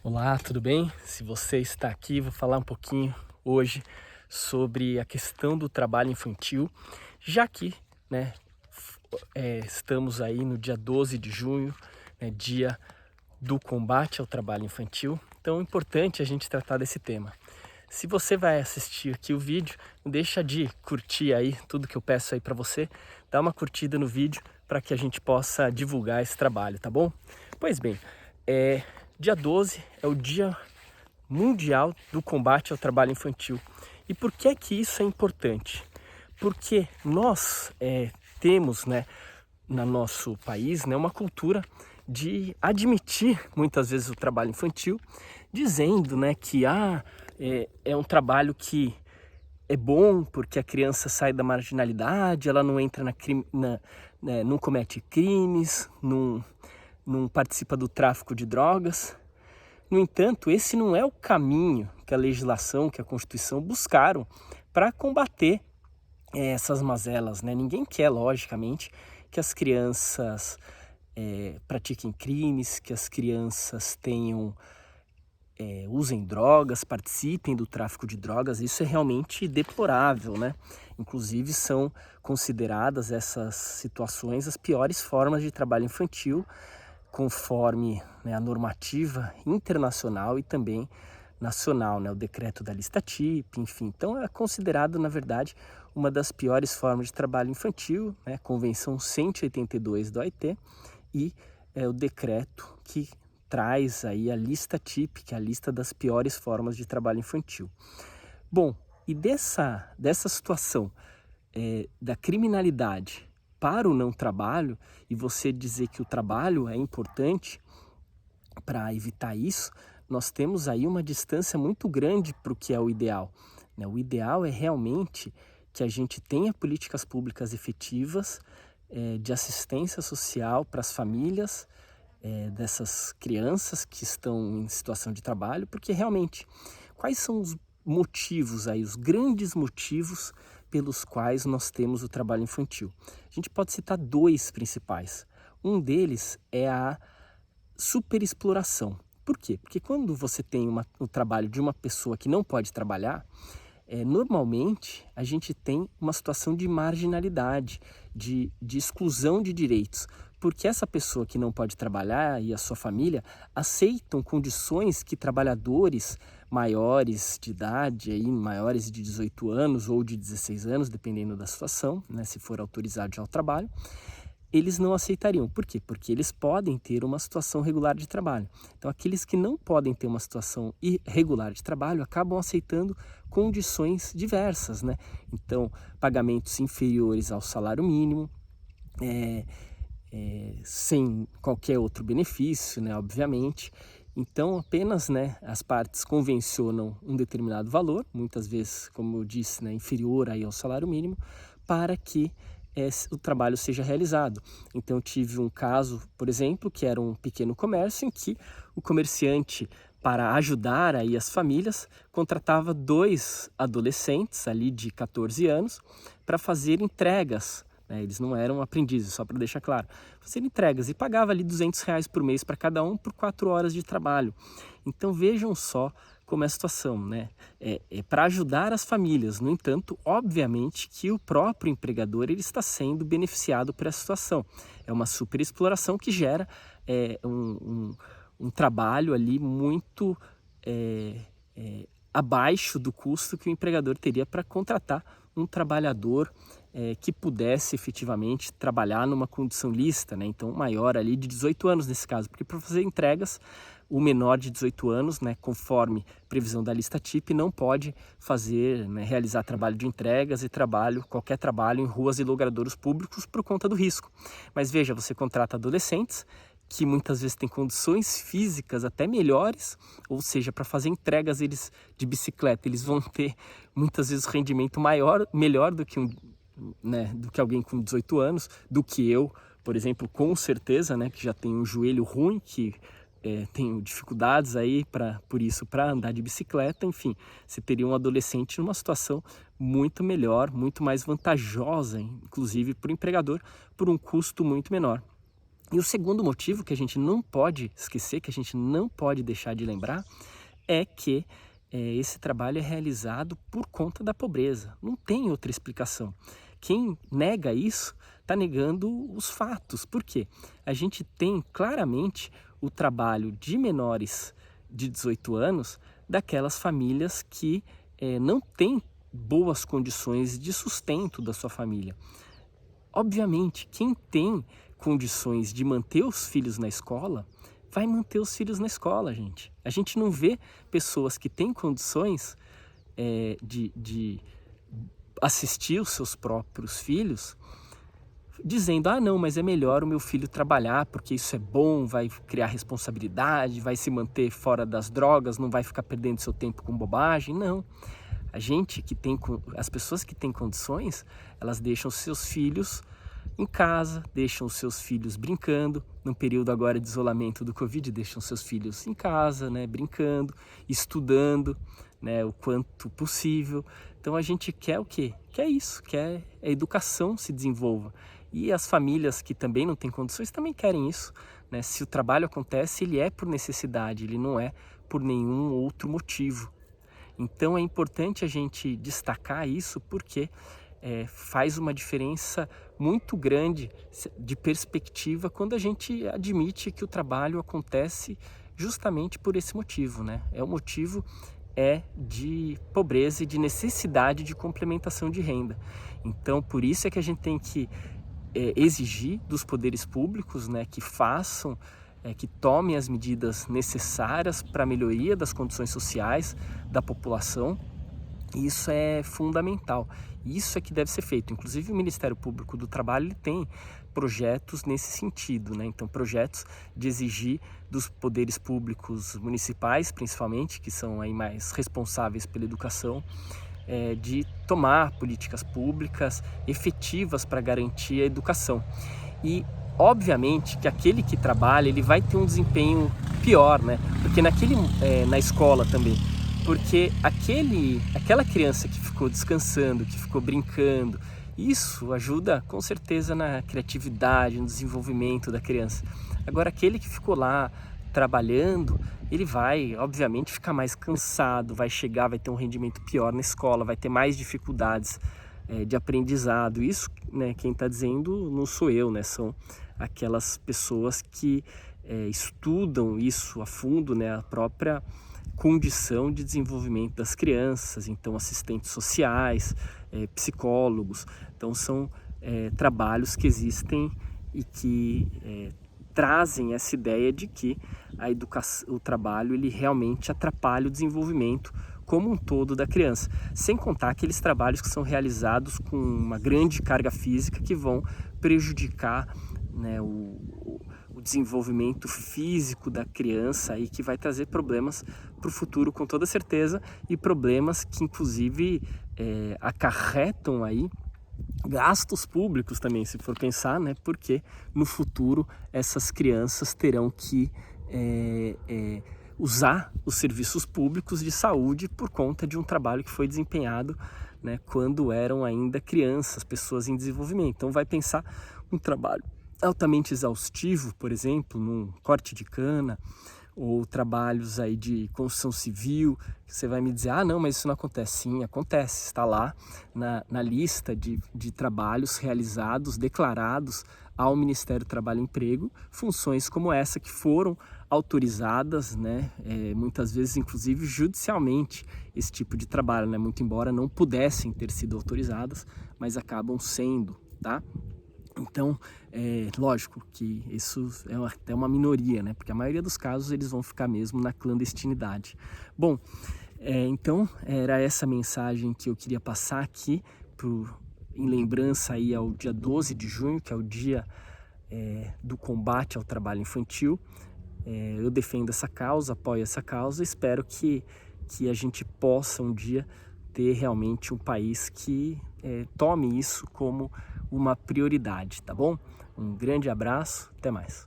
Olá, tudo bem? Se você está aqui, vou falar um pouquinho hoje sobre a questão do trabalho infantil, já que, né, estamos aí no dia 12 de junho, né, dia do combate ao trabalho infantil, então é importante a gente tratar desse tema. Se você vai assistir aqui o vídeo, não deixa de curtir aí tudo que eu peço aí para você, dá uma curtida no vídeo para que a gente possa divulgar esse trabalho, tá bom? Pois bem, dia 12 é o Dia Mundial do Combate ao Trabalho Infantil. E por que é que isso é importante? Porque nós temos, né, no nosso país, né, uma cultura de admitir muitas vezes o trabalho infantil, dizendo, né, que é um trabalho que é bom porque a criança sai da marginalidade, ela não entra né, não comete crimes, não participa do tráfico de drogas. No entanto, esse não é o caminho que a legislação, que a Constituição buscaram para combater essas mazelas, né? Ninguém quer, logicamente, que as crianças pratiquem crimes, que as crianças usem drogas, participem do tráfico de drogas. Isso é realmente deplorável, né? Inclusive são consideradas essas situações as piores formas de trabalho infantil, conforme, né, a normativa internacional e também nacional, né, o decreto da lista TIP, enfim. Então é considerado, na verdade, uma das piores formas de trabalho infantil, né, Convenção 182 da OIT e o decreto que traz aí a lista TIP, que é a lista das piores formas de trabalho infantil. Bom, e dessa situação da criminalidade para o não trabalho, e você dizer que o trabalho é importante para evitar isso, nós temos aí uma distância muito grande para o que é o ideal, né? O ideal é realmente que a gente tenha políticas públicas efetivas de assistência social para as famílias dessas crianças que estão em situação de trabalho, porque realmente, quais são os motivos aí, os grandes motivos pelos quais nós temos o trabalho infantil? A gente pode citar dois principais. Um deles é a superexploração. Por quê? Porque quando você tem o trabalho de uma pessoa que não pode trabalhar, normalmente a gente tem uma situação de marginalidade, de exclusão de direitos, porque essa pessoa que não pode trabalhar e a sua família aceitam condições que trabalhadores maiores de idade, aí, maiores de 18 anos ou de 16 anos, dependendo da situação, né, se for autorizado já ao trabalho, eles não aceitariam. Por quê? Porque eles podem ter uma situação regular de trabalho. Então, aqueles que não podem ter uma situação irregular de trabalho acabam aceitando condições diversas, né? Então, pagamentos inferiores ao salário mínimo, sem qualquer outro benefício, né? Obviamente. Então, apenas, né, as partes convencionam um determinado valor, muitas vezes, como eu disse, né, inferior aí ao salário mínimo, para que o trabalho seja realizado. Então, eu tive um caso, por exemplo, que era um pequeno comércio em que o comerciante, para ajudar aí as famílias, contratava dois adolescentes ali de 14 anos para fazer entregas, né? Eles não eram aprendizes, só para deixar claro. Fazer entregas e pagava ali R$ 200 por mês para cada um por 4 horas de trabalho. Então, vejam só como é a situação, né? Para ajudar as famílias. No entanto, obviamente que o próprio empregador ele está sendo beneficiado por essa situação. É uma superexploração que gera um trabalho ali muito abaixo do custo que o empregador teria para contratar um trabalhador que pudesse efetivamente trabalhar numa condição lícita, né? Então maior ali de 18 anos nesse caso, porque para fazer entregas o menor de 18 anos, né, conforme previsão da lista TIP, não pode fazer, né, realizar trabalho de entregas e qualquer trabalho em ruas e logradouros públicos por conta do risco. Mas veja, você contrata adolescentes que muitas vezes têm condições físicas até melhores, ou seja, para fazer entregas eles de bicicleta, eles vão ter muitas vezes rendimento melhor do que do que alguém com 18 anos, do que eu, por exemplo, com certeza, né, que já tenho um joelho ruim, que tenho dificuldades aí por isso para andar de bicicleta. Enfim, você teria um adolescente numa situação muito melhor, muito mais vantajosa, inclusive para o empregador, por um custo muito menor. E o segundo motivo que a gente não pode esquecer, que a gente não pode deixar de lembrar, é que esse trabalho é realizado por conta da pobreza. Não tem outra explicação. Quem nega isso está negando os fatos. Por quê? A gente tem claramente o trabalho de menores de 18 anos daquelas famílias que não têm boas condições de sustento da sua família. Obviamente, quem tem condições de manter os filhos na escola, vai manter os filhos na escola, gente. A gente não vê pessoas que têm condições de assistir os seus próprios filhos dizendo, ah não, mas é melhor o meu filho trabalhar porque isso é bom, vai criar responsabilidade, vai se manter fora das drogas, não vai ficar perdendo seu tempo com bobagem. Não. As pessoas que têm condições, elas deixam seus filhos em casa, deixam os seus filhos brincando, no período agora de isolamento do Covid, deixam seus filhos em casa, né, brincando, estudando, né, o quanto possível. Então a gente quer o quê? Quer isso, quer a educação se desenvolva. E as famílias que também não têm condições também querem isso, né? Se o trabalho acontece, ele é por necessidade, ele não é por nenhum outro motivo. Então é importante a gente destacar isso porque faz uma diferença muito grande de perspectiva quando a gente admite que o trabalho acontece justamente por esse motivo, né? O motivo é de pobreza e de necessidade de complementação de renda. Então por isso é que a gente tem que exigir dos poderes públicos, né, que façam que tomem as medidas necessárias para a melhoria das condições sociais da população. E isso é fundamental. Isso é que deve ser feito. Inclusive o Ministério Público do Trabalho ele tem projetos nesse sentido, né? Então projetos de exigir dos poderes públicos municipais, principalmente, que são aí mais responsáveis pela educação, de tomar políticas públicas efetivas para garantir a educação. E obviamente que aquele que trabalha, ele vai ter um desempenho pior, né? Porque na escola também, porque aquela criança que ficou descansando, que ficou brincando, isso ajuda com certeza na criatividade, no desenvolvimento da criança. Agora aquele que ficou lá trabalhando, ele vai obviamente ficar mais cansado, vai ter um rendimento pior na escola, vai ter mais dificuldades de aprendizado. Isso, né, quem está dizendo não sou eu, né, são aquelas pessoas que estudam isso a fundo, né, a própria condição de desenvolvimento das crianças, então assistentes sociais, psicólogos. Então são trabalhos que existem e que trazem essa ideia de que o trabalho ele realmente atrapalha o desenvolvimento como um todo da criança, sem contar aqueles trabalhos que são realizados com uma grande carga física que vão prejudicar, né, o desenvolvimento físico da criança e que vai trazer problemas para o futuro com toda certeza, e problemas que inclusive acarretam aí gastos públicos também, se for pensar, né? Porque no futuro essas crianças terão que usar os serviços públicos de saúde por conta de um trabalho que foi desempenhado, né, quando eram ainda crianças, pessoas em desenvolvimento. Então vai pensar um trabalho altamente exaustivo, por exemplo, num corte de cana, ou trabalhos aí de construção civil, que você vai me dizer, ah não, mas isso não acontece. Sim, acontece, está lá na lista de trabalhos realizados, declarados ao Ministério do Trabalho e Emprego, funções como essa que foram autorizadas, né, muitas vezes inclusive judicialmente, esse tipo de trabalho, né, muito embora não pudessem ter sido autorizadas, mas acabam sendo, tá? Então, lógico que isso é até uma minoria, né? Porque a maioria dos casos eles vão ficar mesmo na clandestinidade. Bom, então era essa mensagem que eu queria passar aqui em lembrança aí ao dia 12 de junho, que é o dia do combate ao trabalho infantil. Eu defendo essa causa, apoio essa causa, espero que a gente possa um dia ter realmente um país que tome isso como uma prioridade, tá bom? Um grande abraço, até mais.